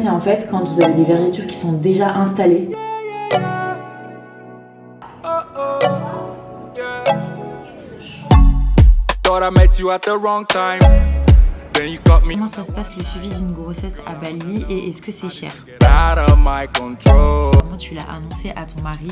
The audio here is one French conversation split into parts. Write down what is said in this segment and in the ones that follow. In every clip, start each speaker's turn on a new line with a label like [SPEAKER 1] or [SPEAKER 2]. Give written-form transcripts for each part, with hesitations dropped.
[SPEAKER 1] C'est en fait quand vous avez des vergetures qui sont déjà installées. Comment ça se passe le suivi d'une grossesse à Bali et est-ce que c'est cher? Comment tu l'as annoncé à ton mari?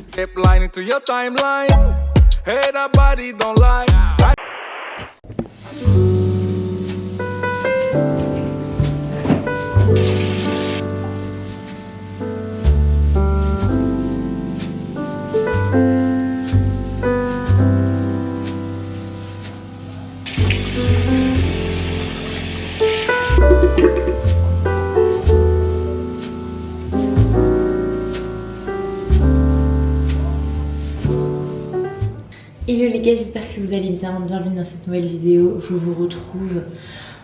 [SPEAKER 1] Hello les gars, j'espère que vous allez bien, bienvenue dans cette nouvelle vidéo. Je vous retrouve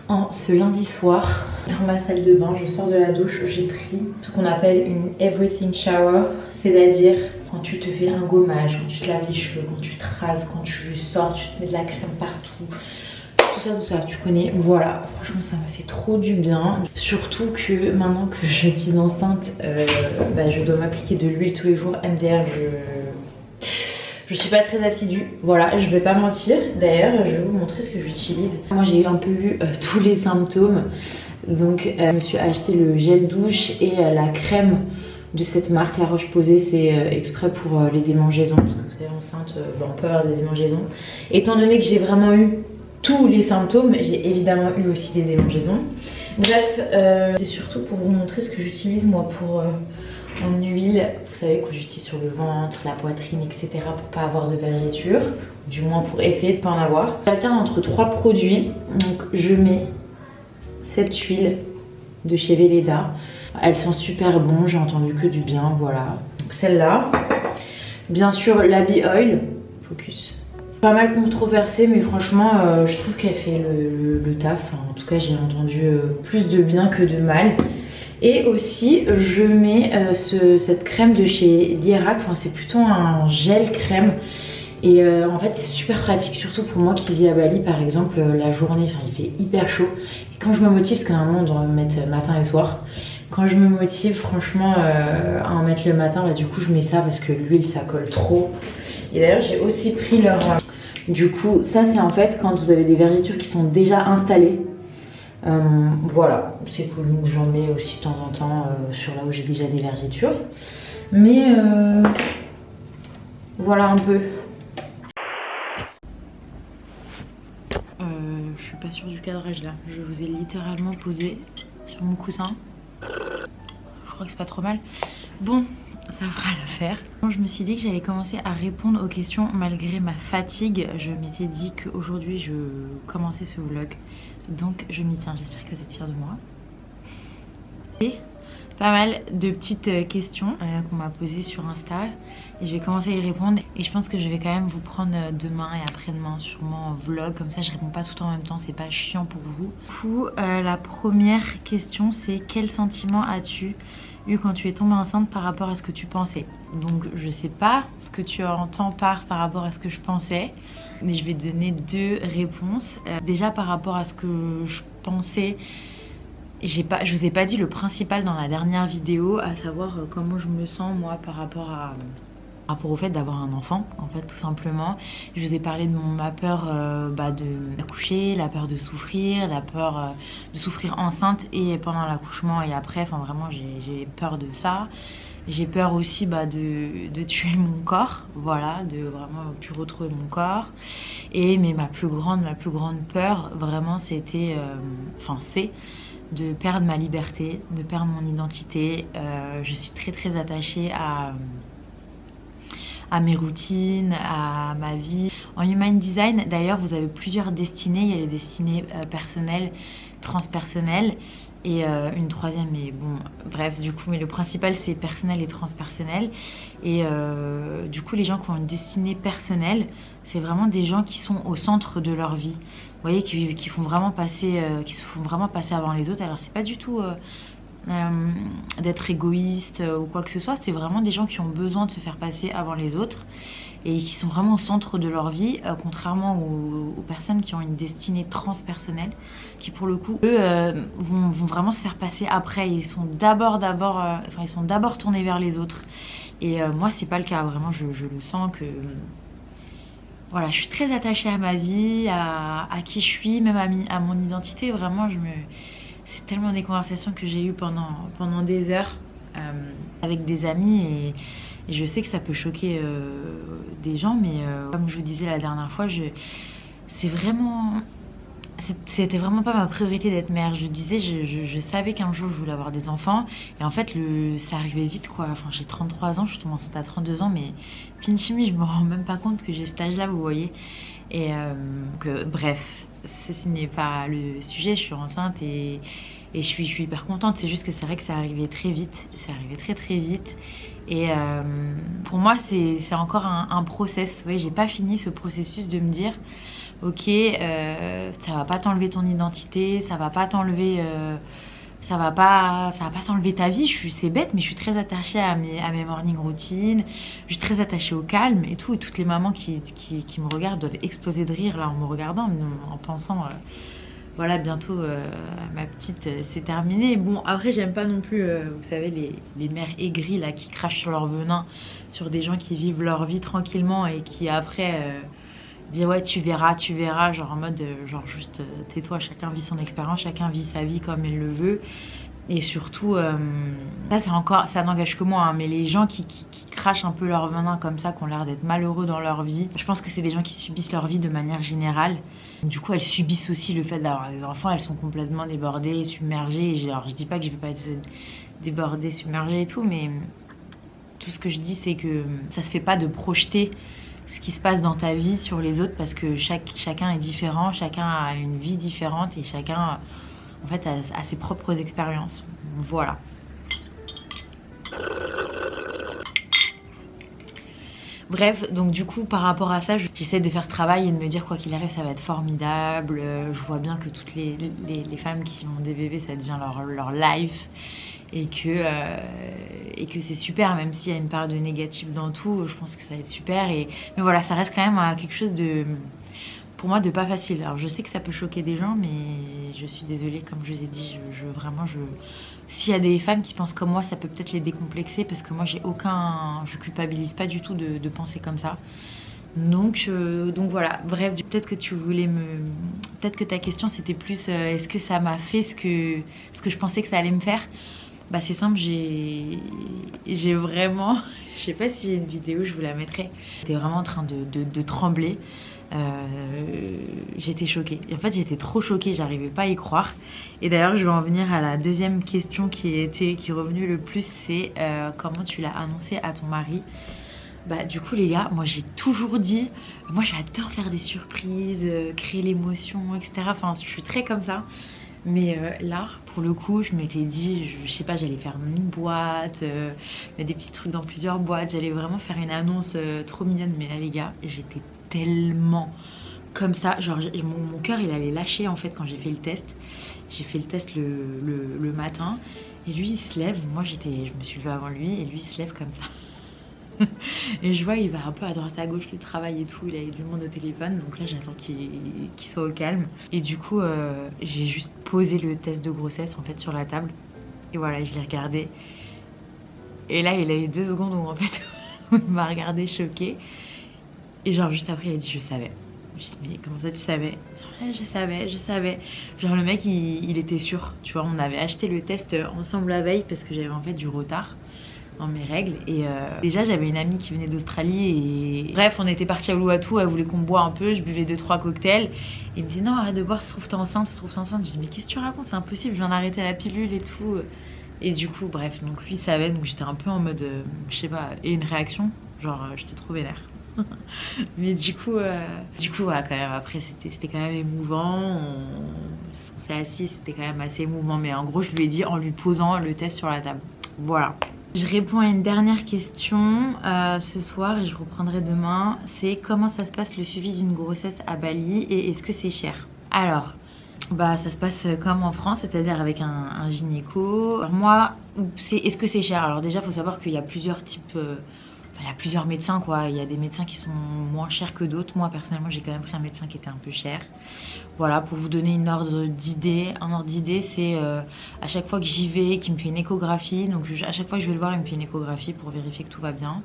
[SPEAKER 1] en ce lundi soir dans ma salle de bain. Je sors de la douche, j'ai pris ce qu'on appelle une everything shower, c'est-à-dire quand tu te fais un gommage, quand tu te laves les cheveux, quand tu te rases, quand tu sors, tu te mets de la crème partout. Tout ça, tu connais. Voilà, franchement ça m'a fait trop du bien. Surtout que maintenant que je suis enceinte, je dois m'appliquer de l'huile tous les jours. MDR, je suis pas très assidue, voilà, je vais pas mentir. D'ailleurs, je vais vous montrer ce que j'utilise. Moi, j'ai un peu eu tous les symptômes. Donc, je me suis acheté le gel douche et la crème de cette marque, La Roche-Posay. C'est exprès pour les démangeaisons, parce que vous savez, enceinte, on peut avoir des démangeaisons. Étant donné que j'ai vraiment eu tous les symptômes, j'ai évidemment eu aussi des démangeaisons. Bref, c'est surtout pour vous montrer ce que j'utilise moi pour... en huile, vous savez, que j'utilise sur le ventre, la poitrine, etc. pour pas avoir de vergetures, du moins pour essayer de pas en avoir. J'alterne entre 3 produits, donc je mets cette huile de chez Velleda. Elle sent super bon, j'ai entendu que du bien, voilà. Donc celle-là, bien sûr la Bee Oil, focus. Pas mal controversée, mais franchement, je trouve qu'elle fait le taf. Enfin, en tout cas, j'ai entendu plus de bien que de mal. Et aussi je mets cette crème de chez Lierac, enfin c'est plutôt un gel crème et en fait c'est super pratique, surtout pour moi qui vis à Bali par exemple. La journée, enfin il fait hyper chaud et quand je me motive, parce qu'à un moment on doit en mettre matin et soir, quand je me motive franchement à en mettre le matin, du coup je mets ça parce que l'huile ça colle trop. Et d'ailleurs j'ai aussi pris leur... Du coup ça c'est en fait quand vous avez des vergetures qui sont déjà installées. Voilà, c'est cool, donc j'en mets aussi de temps en temps sur là où j'ai déjà des vergetures. Mais voilà un peu. Je suis pas sûre du cadrage là. Je vous ai littéralement posé sur mon coussin. Je crois que c'est pas trop mal. Bon, ça fera l'affaire. Je me suis dit que j'allais commencer à répondre aux questions malgré ma fatigue. Je m'étais dit qu'aujourd'hui je commençais ce vlog. Donc je m'y tiens, j'espère que vous êtes fiers de moi. Et pas mal de petites questions qu'on m'a posées sur Insta. Et je vais commencer à y répondre. Et je pense que je vais quand même vous prendre demain et après-demain sûrement en vlog. Comme ça je réponds pas tout en même temps, c'est pas chiant pour vous. Du coup, la première question c'est: quel sentiment as-tu eu quand tu es tombée enceinte par rapport à ce que tu pensais? Donc je sais pas ce que tu entends par rapport à ce que je pensais, mais je vais donner 2 réponses. Déjà par rapport à ce que je pensais, je vous ai pas dit le principal dans la dernière vidéo, à savoir comment je me sens moi par rapport au fait d'avoir un enfant, en fait, tout simplement. Je vous ai parlé de ma peur d'accoucher, la peur de souffrir, la peur de souffrir enceinte et pendant l'accouchement et après. Enfin vraiment j'ai peur de ça. J'ai peur aussi de tuer mon corps, voilà, de vraiment plus retrouver mon corps. Mais ma plus grande peur, vraiment, c'était, c'est de perdre ma liberté, de perdre mon identité. Je suis très très attachée à mes routines, à ma vie. En Human Design, d'ailleurs, vous avez plusieurs destinées. Il y a les destinées personnelles, transpersonnelles. Et une troisième, mais bon, bref, du coup, mais le principal c'est personnel et transpersonnel. Et du coup, les gens qui ont une destinée personnelle, c'est vraiment des gens qui sont au centre de leur vie. Vous voyez, qui se font vraiment passer avant les autres. Alors, c'est pas du tout d'être égoïste ou quoi que ce soit. C'est vraiment des gens qui ont besoin de se faire passer avant les autres et qui sont vraiment au centre de leur vie, contrairement aux personnes qui ont une destinée transpersonnelle, qui pour le coup, eux, vont vraiment se faire passer après. Ils sont ils sont d'abord tournés vers les autres. Et moi, c'est pas le cas. Vraiment, je le sens que... Voilà, je suis très attachée à ma vie, à qui je suis, même à mon identité. Vraiment, c'est tellement des conversations que j'ai eues pendant des heures avec des amis et je sais que ça peut choquer des gens, mais comme je vous disais la dernière fois, c'était vraiment pas ma priorité d'être mère. Je disais, je savais qu'un jour je voulais avoir des enfants et en fait ça arrivait vite quoi. Enfin, j'ai 33 ans, je suis tombée enceinte à 32 ans, mais pinchimi, je me rends même pas compte que j'ai cet âge là, vous voyez. Et bref, ceci n'est pas le sujet, je suis enceinte et je suis hyper contente. C'est juste que c'est vrai que ça arrivait très vite, c'est arrivé très très vite. Et pour moi, c'est encore un process. Vous voyez, j'ai pas fini ce processus de me dire, ok, ça va pas t'enlever ton identité, ça va pas t'enlever, ça va pas t'enlever ta vie. C'est bête, mais je suis très attachée à mes morning routines. Je suis très attachée au calme et tout. Et toutes les mamans qui me regardent doivent exploser de rire là en me regardant, en pensant. Voilà, bientôt ma petite c'est terminé. Bon, après j'aime pas non plus, vous savez, les mères aigries là qui crachent sur leur venin, sur des gens qui vivent leur vie tranquillement et qui après disent ouais tu verras, genre en mode genre juste tais-toi, chacun vit son expérience, chacun vit sa vie comme il le veut. Et surtout, ça n'engage que moi, hein, mais les gens qui crachent un peu leur venin comme ça, qui ont l'air d'être malheureux dans leur vie, je pense que c'est des gens qui subissent leur vie de manière générale. Du coup, elles subissent aussi le fait d'avoir des enfants, elles sont complètement débordées, submergées. Alors, je dis pas que je vais pas être débordée, submergée et tout, mais tout ce que je dis, c'est que ça se fait pas de projeter ce qui se passe dans ta vie sur les autres parce que chacun est différent, chacun a une vie différente et chacun... en fait, à ses propres expériences. Voilà. Bref, donc du coup, par rapport à ça, j'essaie de faire travail et de me dire quoi qu'il arrive, ça va être formidable. Je vois bien que toutes les femmes qui ont des bébés, ça devient leur life. Et que c'est super, même s'il y a une part de négatif dans tout, je pense que ça va être super. Mais voilà, ça reste quand même quelque chose de... pour moi de pas facile. Alors je sais que ça peut choquer des gens, mais je suis désolée, comme je vous ai dit, s'il y a des femmes qui pensent comme moi, ça peut peut-être les décomplexer parce que moi je culpabilise pas du tout de penser comme ça. Donc voilà, bref, peut-être que ta question c'était plus est-ce que ça m'a fait ce que je pensais que ça allait me faire. Bah c'est simple, j'ai vraiment, je sais pas s'il y a une vidéo, je vous la mettrai. J'étais vraiment en train de trembler. J'étais choquée. En fait, j'étais trop choquée, j'arrivais pas à y croire. Et d'ailleurs, je vais en venir à la deuxième question qui est revenue le plus, c'est comment tu l'as annoncé à ton mari. Bah du coup les gars, moi j'ai toujours dit, moi j'adore faire des surprises, créer l'émotion, etc. Enfin, je suis très comme ça. Mais là, pour le coup, je m'étais dit, je sais pas, j'allais faire une boîte, mettre des petits trucs dans plusieurs boîtes. J'allais vraiment faire une annonce trop mignonne. Mais là, les gars, j'étais tellement comme ça. Genre, mon cœur, il allait lâcher en fait quand j'ai fait le test. J'ai fait le test le matin. Et lui, il se lève. Moi, je me suis levée avant lui. Et lui, il se lève comme ça. Et je vois, il va un peu à droite à gauche, le travail et tout, il a du monde au téléphone, donc là j'attends qu'il soit au calme. Et du coup, j'ai juste posé le test de grossesse en fait sur la table. Et voilà, je l'ai regardé. Et là, il a eu 2 secondes où en fait, il m'a regardé choqué. Et genre juste après, il a dit je savais. Je me suis dit mais comment ça tu savais? Je savais. Genre le mec, il était sûr, tu vois, on avait acheté le test ensemble la veille parce que j'avais en fait du retard dans mes règles et déjà j'avais une amie qui venait d'Australie et bref on était partis à Uluwatu, elle voulait qu'on boit un peu, je buvais 2-3 cocktails et il me dit non arrête de boire, ça se trouve t'es enceinte, je dis mais qu'est-ce que tu racontes, c'est impossible, je viens d'arrêter la pilule et tout. Et du coup bref, donc lui il savait, donc j'étais un peu en mode je sais pas, et une réaction genre j'étais trop vénère. Mais du coup ouais, quand même après c'était quand même émouvant, on s'est assis, c'était quand même assez émouvant, mais en gros je lui ai dit en lui posant le test sur la table. Voilà. Je réponds à une dernière question ce soir et je reprendrai demain. C'est comment ça se passe le suivi d'une grossesse à Bali et est-ce que c'est cher? Alors, Bah ça se passe comme en France, c'est-à-dire avec un gynéco. Alors moi, est-ce que c'est cher? Alors déjà, il faut savoir qu'il y a plusieurs types, il y a plusieurs médecins quoi. Il y a des médecins qui sont moins chers que d'autres. Moi personnellement, j'ai quand même pris un médecin qui était un peu cher. Voilà, pour vous donner une ordre d'idée. Un ordre d'idée, c'est à chaque fois que j'y vais, qu'il me fait une échographie. Donc à chaque fois que je vais le voir, il me fait une échographie pour vérifier que tout va bien.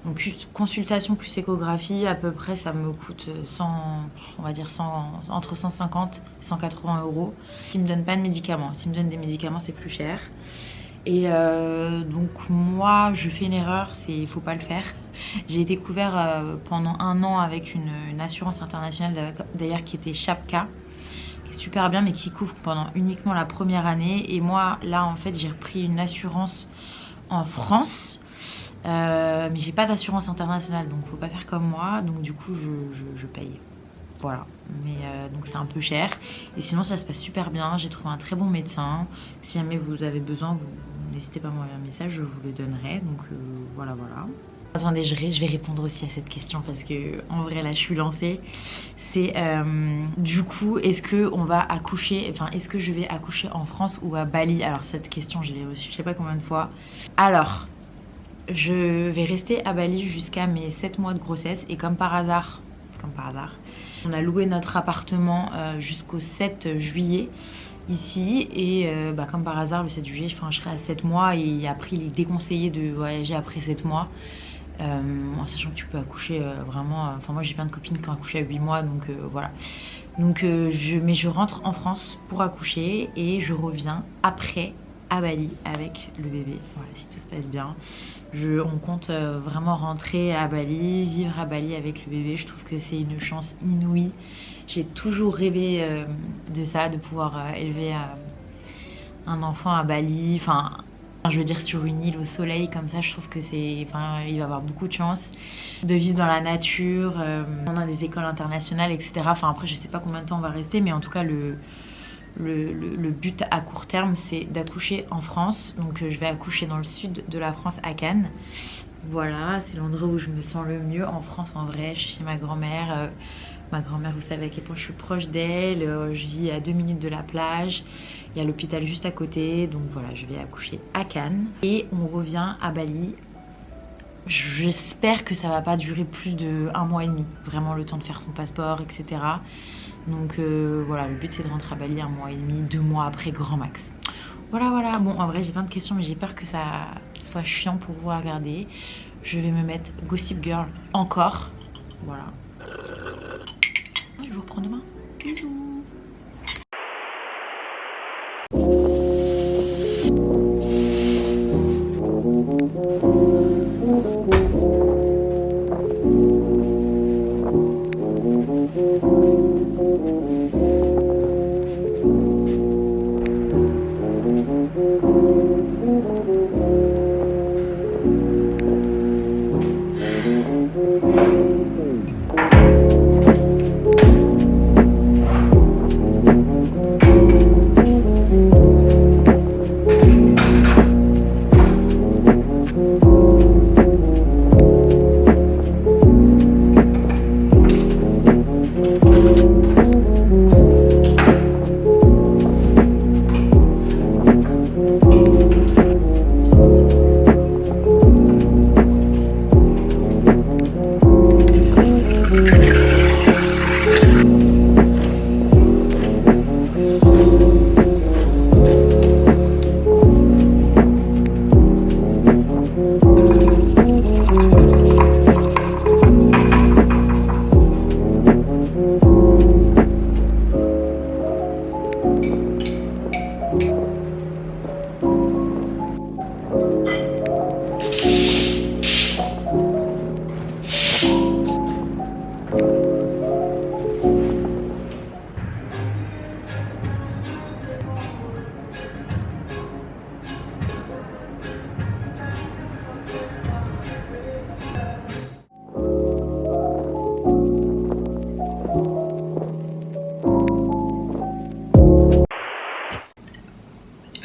[SPEAKER 1] Donc consultation plus échographie, à peu près ça me coûte 100, on va dire 100, entre 150 et 180 euros. S'il me donne pas de médicaments, s'il me donne des médicaments c'est plus cher. Et donc moi je fais une erreur, il faut pas le faire. J'ai été couvert pendant 1 an avec une assurance internationale d'ailleurs qui était Chapka, qui est super bien mais qui couvre pendant uniquement la première année. Et moi là en fait j'ai repris une assurance en France. Mais j'ai pas d'assurance internationale donc faut pas faire comme moi, donc du coup je paye, voilà. Mais donc c'est un peu cher et sinon ça se passe super bien. J'ai trouvé un très bon médecin. Si jamais vous avez besoin, vous n'hésitez pas à m'envoyer un message, je vous le donnerai. Donc voilà. Attendez, je vais répondre aussi à cette question parce que en vrai là je suis lancée. C'est du coup est-ce que on va accoucher, enfin est-ce que je vais accoucher en France ou à Bali? Alors cette question je l'ai reçue je sais pas combien de fois. Alors je vais rester à Bali jusqu'à mes 7 mois de grossesse et comme par hasard, on a loué notre appartement jusqu'au 7 juillet ici et comme par hasard le 7 juillet je serai à 7 mois et après il est déconseillé de voyager après 7 mois. En sachant que tu peux accoucher vraiment, enfin moi j'ai plein de copines qui ont accouché à 8 mois donc voilà. Donc mais je rentre en France pour accoucher et je reviens après à Bali avec le bébé, voilà, si tout se passe bien. On compte vraiment rentrer à Bali, vivre à Bali avec le bébé. Je trouve que c'est une chance inouïe. J'ai toujours rêvé de ça, de pouvoir élever un enfant à Bali. Enfin, je veux dire sur une île au soleil comme ça, je trouve que il va avoir beaucoup de chance de vivre dans la nature. On a des écoles internationales, etc. Enfin après, je sais pas combien de temps on va rester, mais en tout cas le but à court terme c'est d'accoucher en France. Donc je vais accoucher dans le sud de la France à Cannes. Voilà, c'est l'endroit où je me sens le mieux en France en vrai. Je suis chez ma grand-mère. Ma grand-mère, vous savez à quel point je suis proche d'elle. Je vis à 2 minutes de la plage. Il y a l'hôpital juste à côté. Donc voilà, je vais accoucher à Cannes. Et on revient à Bali. J'espère que ça va pas durer plus de 1 mois et demi. Vraiment le temps de faire son passeport, etc. Donc voilà, le but c'est de rentrer à Bali 1 mois et demi, 2 mois après grand max. Voilà, bon en vrai j'ai plein de questions mais j'ai peur que ça soit chiant pour vous à regarder. Je vais me mettre Gossip Girl encore, voilà. Je vous reprends demain, bisous.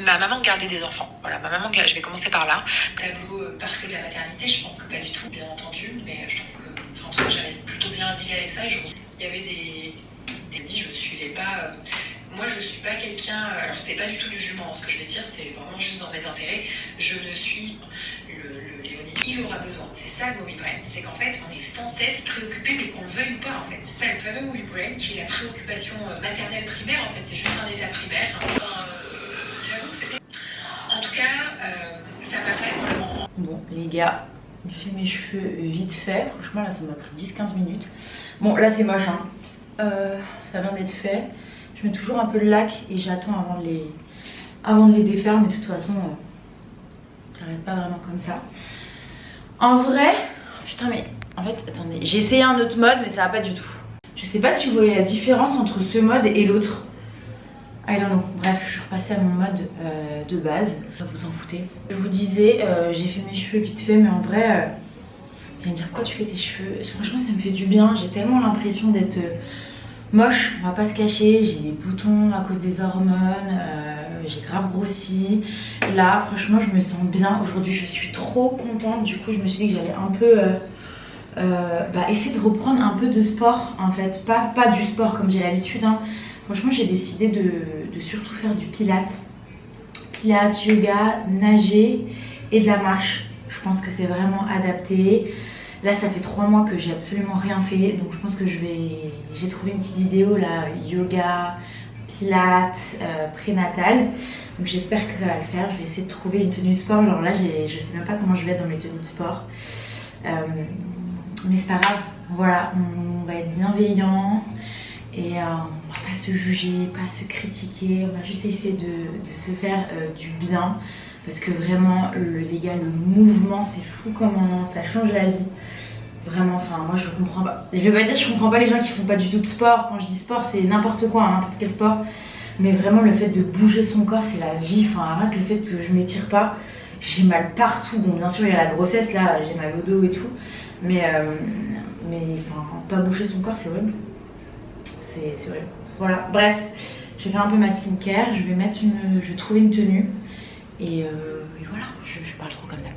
[SPEAKER 1] Ma maman gardait des enfants. Voilà, ma maman, je vais commencer par là. Tableau parfait de la maternité, je pense que pas du tout, bien entendu, mais je trouve que, enfin, en tout cas, j'avais plutôt bien dealé avec ça. Il y avait des je suivais pas
[SPEAKER 2] Moi je suis pas quelqu'un, alors c'est pas du tout du jugement, ce que je vais dire c'est vraiment juste dans mes intérêts. Je ne suis Léonie, il aura besoin. C'est ça le movie brain, c'est qu'en fait on est sans cesse préoccupé mais qu'on le veuille ou pas en fait. C'est ça le fameux movie brain qui est la préoccupation maternelle primaire en fait, c'est juste un état primaire. J'avoue que c'était... En tout cas, ça m'a pas vraiment...
[SPEAKER 1] Bon les gars, j'ai fait mes cheveux vite fait, franchement là ça m'a pris 10-15 minutes. Bon là c'est moche hein, ça vient d'être fait. Je mets toujours un peu de lac et j'attends avant de les défaire, mais de toute façon ça reste pas vraiment comme ça. En vrai, putain mais en fait attendez, j'ai essayé un autre mode mais ça va pas du tout. Je sais pas si vous voyez la différence entre ce mode et l'autre. I don't know. Bref, je suis repassée à mon mode de base. Vous en foutez. Je vous disais, j'ai fait mes cheveux vite fait, mais en vrai, vous allez me dire quoi tu fais tes cheveux? Franchement, ça me fait du bien. J'ai tellement l'impression d'être moche, on va pas se cacher. J'ai des boutons à cause des hormones. J'ai grave grossi. Là, franchement, je me sens bien. Aujourd'hui, je suis trop contente. Du coup, je me suis dit que j'allais un peu essayer de reprendre un peu de sport en fait. Pas du sport comme j'ai l'habitude. Hein. Franchement, j'ai décidé de surtout faire du pilates, yoga, nager et de la marche. Je pense que c'est vraiment adapté. Là, ça fait 3 mois que j'ai absolument rien fait, donc je pense que j'ai trouvé une petite vidéo là, yoga, pilates, prénatal. Donc j'espère que ça va le faire. Je vais essayer de trouver une tenue de sport. Alors là, je sais même pas comment je vais être dans mes tenues de sport, mais c'est pas grave. Voilà, on va être bienveillant. Et on va pas se juger, pas se critiquer, on va juste essayer de se faire du bien. Parce que vraiment, les gars, le mouvement, c'est fou comment ça change la vie. Vraiment, enfin, moi je comprends pas. Je vais pas dire je comprends pas les gens qui font pas du tout de sport. Quand je dis sport, c'est n'importe quoi, n'importe quel sport. Mais vraiment, le fait de bouger son corps, c'est la vie. Enfin, rien que le fait que je m'étire pas, j'ai mal partout. Bon, bien sûr, il y a la grossesse, là, j'ai mal au dos et tout. Mais enfin, pas bouger son corps, c'est horrible. C'est vrai. Voilà, bref, je vais faire un peu ma skincare, je vais trouver une tenue et voilà, je parle trop comme d'hab.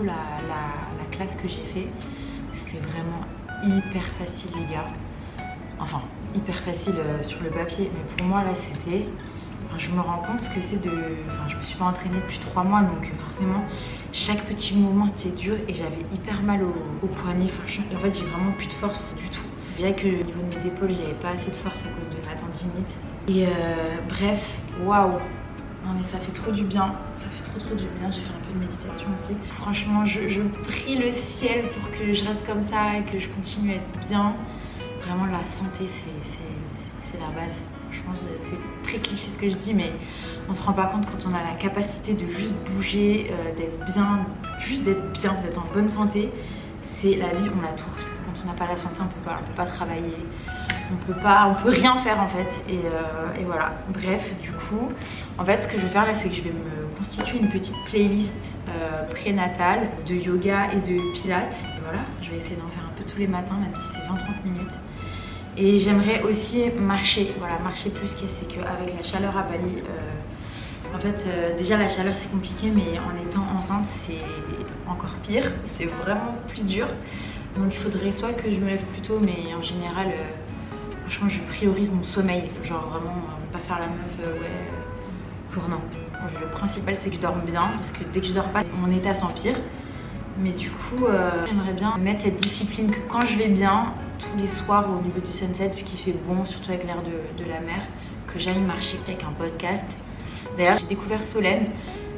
[SPEAKER 1] La classe que j'ai fait, c'était vraiment hyper facile les gars. Enfin hyper facile sur le papier, mais pour moi là c'était... Enfin, je me rends compte ce que c'est de... Enfin je me suis pas entraînée depuis 3 mois, donc forcément chaque petit mouvement c'était dur et j'avais hyper mal au poignet. Enfin, en fait j'ai vraiment plus de force du tout. Je dirais que au niveau de mes épaules j'avais pas assez de force à cause de ma tendinite. Et bref, waouh. Non mais ça fait trop du bien, ça fait trop du bien. J'ai fait un peu de méditation aussi. Franchement, je prie le ciel pour que je reste comme ça et que je continue à être bien. Vraiment, la santé, c'est la base. Je pense que c'est très cliché ce que je dis, mais on se rend pas compte quand on a la capacité de juste bouger, d'être bien, d'être en bonne santé. C'est la vie, on a tout. Parce que quand on n'a pas la santé, on peut pas travailler. On peut rien faire en fait et voilà. Bref, du coup, en fait ce que je vais faire là, c'est que je vais me constituer une petite playlist prénatale de yoga et de pilates. Et voilà, je vais essayer d'en faire un peu tous les matins, même si c'est 20-30 minutes. Et j'aimerais aussi marcher, voilà, marcher plus, c'est qu'avec la chaleur à Bali, en fait, déjà la chaleur c'est compliqué, mais en étant enceinte c'est encore pire, c'est vraiment plus dur. Donc il faudrait soit que je me lève plus tôt, mais en général, franchement je priorise mon sommeil, genre vraiment pas faire la meuf, pour non. Le principal c'est que je dorme bien, parce que dès que je dors pas, mon état s'empire. Mais du coup, j'aimerais bien mettre cette discipline que quand je vais bien, tous les soirs au niveau du sunset, vu qu'il fait bon, surtout avec l'air de la mer, que j'aille marcher avec un podcast. D'ailleurs, j'ai découvert Solène,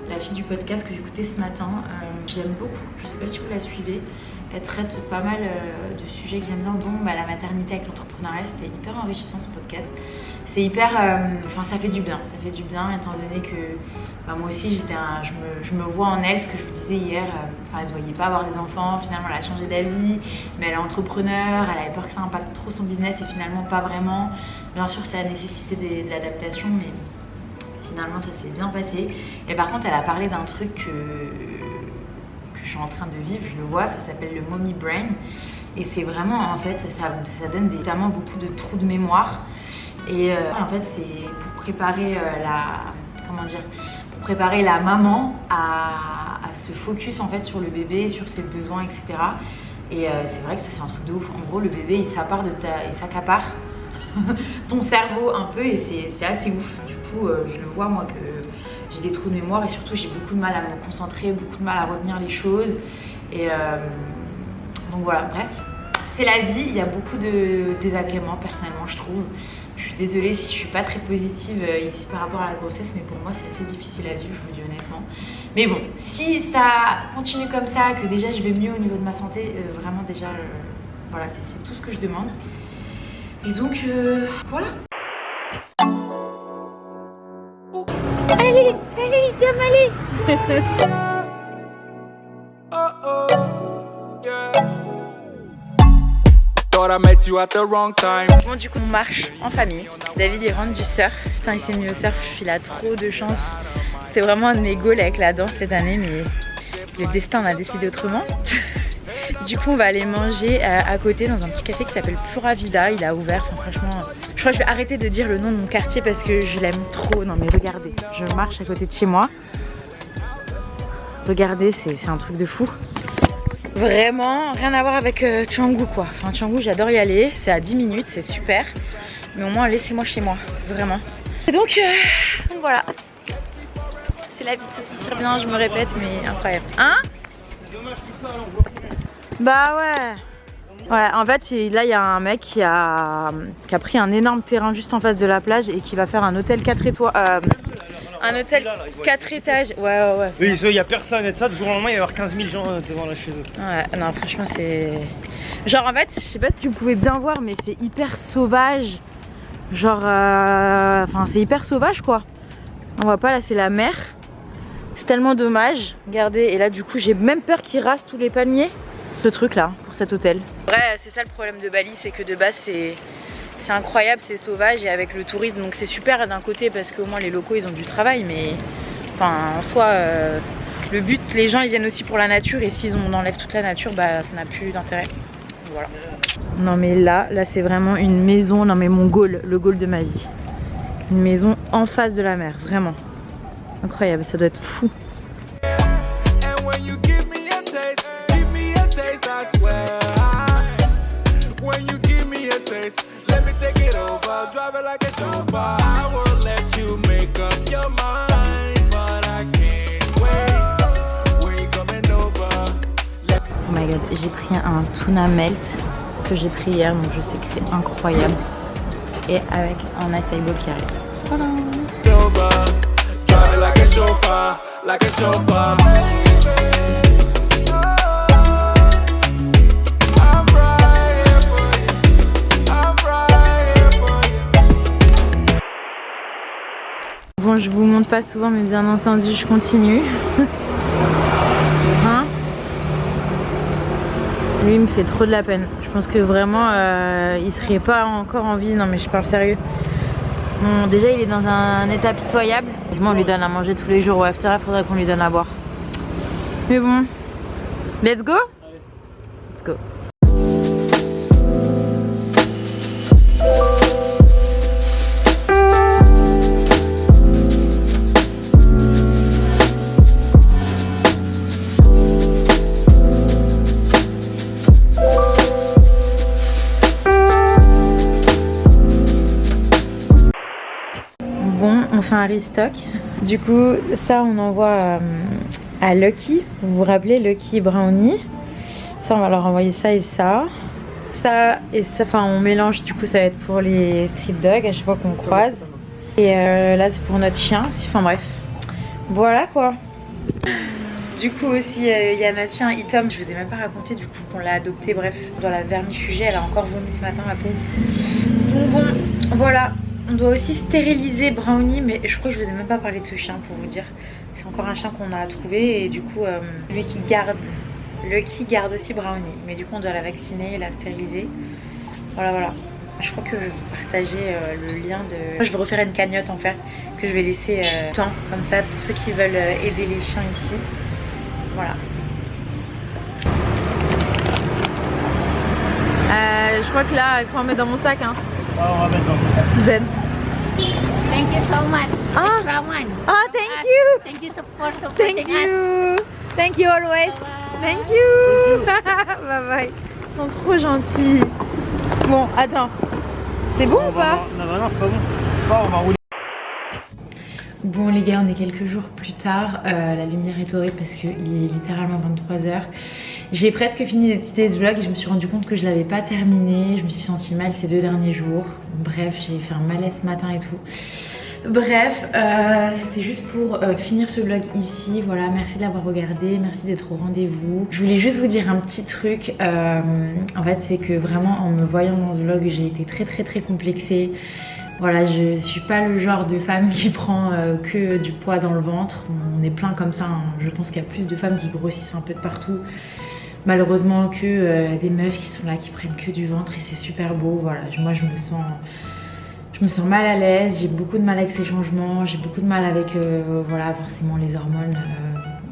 [SPEAKER 1] la fille du podcast que j'écoutais ce matin. J'aime beaucoup, je sais pas si vous la suivez. Elle traite pas mal de sujets que j'aime bien, dont la maternité avec l'entrepreneuriat. C'était hyper enrichissant ce podcast. C'est hyper, enfin ça fait du bien étant donné que moi aussi je me vois en elle, ce que je vous disais hier, elle se voyait pas avoir des enfants, finalement elle a changé d'avis, mais elle est entrepreneur, elle avait peur que ça impacte trop son business et finalement pas vraiment. Bien sûr ça a nécessité de l'adaptation, mais finalement ça s'est bien passé. Et par contre elle a parlé d'un truc que je suis en train de vivre, je le vois, ça s'appelle le mommy brain. Et c'est vraiment, en fait, ça donne notamment beaucoup de trous de mémoire. Et en fait, c'est pour préparer pour préparer la maman à se focus en fait sur le bébé, sur ses besoins, etc. Et c'est vrai que ça c'est un truc de ouf. En gros, le bébé il s'accapare ton cerveau un peu, et c'est assez ouf. Du coup, je le vois moi que j'ai des trous de mémoire, et surtout j'ai beaucoup de mal à me concentrer, beaucoup de mal à retenir les choses. Et donc voilà, bref. C'est la vie, il y a beaucoup de désagréments personnellement je trouve. Je suis désolée si je suis pas très positive ici par rapport à la grossesse, mais pour moi c'est assez difficile à vivre, je vous dis honnêtement. Mais bon, si ça continue comme ça, que déjà je vais mieux au niveau de ma santé, vraiment déjà, voilà, c'est tout ce que je demande. Et donc, voilà. Allez, Dame, allez. Bon, du coup on marche en famille. David il rentre du surf, putain il s'est mis au surf, il a trop de chance. C'est vraiment un de mes goals avec la danse cette année, mais le destin m'a décidé autrement. Du coup on va aller manger à côté dans un petit café qui s'appelle Pura Vida. Il a ouvert, enfin, franchement je crois que je vais arrêter de dire le nom de mon quartier parce que je l'aime trop. Non mais regardez, je marche à côté de chez moi. Regardez, c'est un truc de fou. Vraiment rien à voir avec Canggu quoi. Enfin Canggu j'adore y aller, c'est à 10 minutes, c'est super. Mais au moins laissez-moi chez moi, vraiment. Et donc voilà. C'est la vie de se sentir bien, je me répète, mais incroyable. Hein? Bah ouais. Ouais, en fait là il y a un mec qui a pris un énorme terrain juste en face de la plage et qui va faire un hôtel 4 étoiles. Un hôtel 4 étages, ouais.
[SPEAKER 3] Oui, il n'y a personne et de ça, du jour au lendemain, il va y avoir 15 000 gens devant là chez eux.
[SPEAKER 1] Ouais, non, franchement, c'est. Genre, en fait, je sais pas si vous pouvez bien voir, mais c'est hyper sauvage. Genre, enfin, c'est hyper sauvage quoi. On voit pas, là, c'est la mer. C'est tellement dommage. Regardez, et là, du coup, j'ai même peur qu'ils rasent tous les palmiers. Ce truc là, pour cet hôtel. Ouais, c'est ça le problème de Bali, c'est que de base, c'est incroyable, c'est sauvage, et avec le tourisme, donc c'est super d'un côté parce qu'au moins les locaux ils ont du travail, mais enfin en soi le but, les gens ils viennent aussi pour la nature, et s'ils enlèvent toute la nature, bah ça n'a plus d'intérêt. Voilà. Non mais là c'est vraiment une maison, non mais mon goal, le goal de ma vie. Une maison en face de la mer, vraiment. Incroyable, ça doit être fou. Oh my god, j'ai pris un tuna melt que j'ai pris hier, donc je sais que c'est incroyable. Et avec un acai bowl qui arrive. Voilà. Bon, je vous montre pas souvent, mais bien entendu, je continue. Hein? Lui, il me fait trop de la peine. Je pense que vraiment, il serait pas encore en vie. Non, mais je parle sérieux. Bon, déjà, il est dans un état pitoyable. On lui donne à manger tous les jours. Ouais, c'est vrai, il faudrait qu'on lui donne à boire. Mais bon, let's go? Let's go. un restock. Du coup, ça on envoie à Lucky. Vous vous rappelez, Lucky Brownie. Ça, on va leur envoyer ça et ça. Ça et ça, enfin on mélange, du coup ça va être pour les street dogs à chaque fois qu'on croise. Et là c'est pour notre chien aussi, enfin bref. Voilà quoi. Du coup aussi il y a notre chien Itom, je vous ai même pas raconté du coup qu'on l'a adopté, bref. Dans la vermifuger, elle a encore vomi ce matin la pauvre. Donc bon, voilà. On doit aussi stériliser Brownie, mais je crois que je vous ai même pas parlé de ce chien pour vous dire. C'est encore un chien qu'on a trouvé et du coup lui qui garde, Lucky garde aussi Brownie. Mais du coup on doit la vacciner et la stériliser. Voilà voilà. Je crois que je vais vous partager le lien de... Je vais refaire une cagnotte en fait que je vais laisser temps comme ça pour ceux qui veulent aider les chiens ici. Voilà. Je crois que là il faut en mettre dans mon sac hein.
[SPEAKER 3] Ah, on va mettre dans le sac.
[SPEAKER 1] Zen.
[SPEAKER 4] Thank you so much.
[SPEAKER 1] Ah.
[SPEAKER 4] Extra one.
[SPEAKER 1] Ah, thank you.
[SPEAKER 4] Thank you for supporting
[SPEAKER 1] Thank
[SPEAKER 4] us.
[SPEAKER 1] you. Thank you always.
[SPEAKER 4] Bye-bye.
[SPEAKER 1] Thank you. Bye bye. Ils sont trop gentils. Bon, attends. C'est bon ou pas?
[SPEAKER 3] Non, bah non, c'est pas bon. Bon, on va rouler.
[SPEAKER 1] Bon les gars, on est quelques jours plus tard. La lumière est horrible parce qu'il est littéralement 23 h. J'ai presque fini d'éditer ce vlog et je me suis rendu compte que je l'avais pas terminé. Je me suis sentie mal ces 2 derniers jours. Bref, j'ai fait un malaise ce matin et tout. Bref, c'était juste pour finir ce vlog ici. Voilà, merci de l'avoir regardé, merci d'être au rendez-vous. Je voulais juste vous dire un petit truc. En fait, c'est que vraiment en me voyant dans ce vlog, j'ai été très complexée. Voilà, je suis pas le genre de femme qui prend que du poids dans le ventre. On est plein comme ça, hein. Je pense qu'il y a plus de femmes qui grossissent un peu de partout. Malheureusement que des meufs qui sont là, qui prennent que du ventre et c'est super beau. Voilà, moi je me sens mal à l'aise, j'ai beaucoup de mal avec ces changements, j'ai beaucoup de mal avec voilà, forcément les hormones,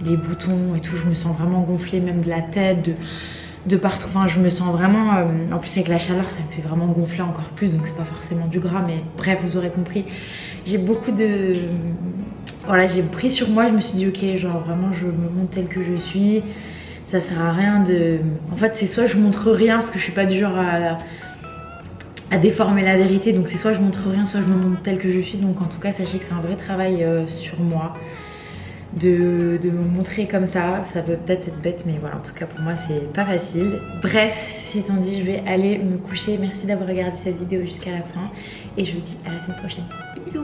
[SPEAKER 1] les boutons et tout. Je me sens vraiment gonflée, même de la tête, de partout. Enfin, je me sens vraiment, en plus avec la chaleur ça me fait vraiment gonfler encore plus, donc c'est pas forcément du gras, mais bref, vous aurez compris. J'ai beaucoup de... Voilà, j'ai pris sur moi, je me suis dit ok, genre vraiment je me montre telle que je suis. Ça sert à rien de... En fait c'est soit je montre rien parce que je suis pas du genre à déformer la vérité, donc c'est soit je montre rien, soit je me montre telle que je suis. Donc en tout cas sachez que c'est un vrai travail sur moi de me montrer comme ça. Ça peut peut-être être bête, mais voilà, en tout cas pour moi c'est pas facile. Bref, ceci étant dit, je vais aller me coucher. Merci d'avoir regardé cette vidéo jusqu'à la fin et je vous dis à la semaine prochaine. Bisous.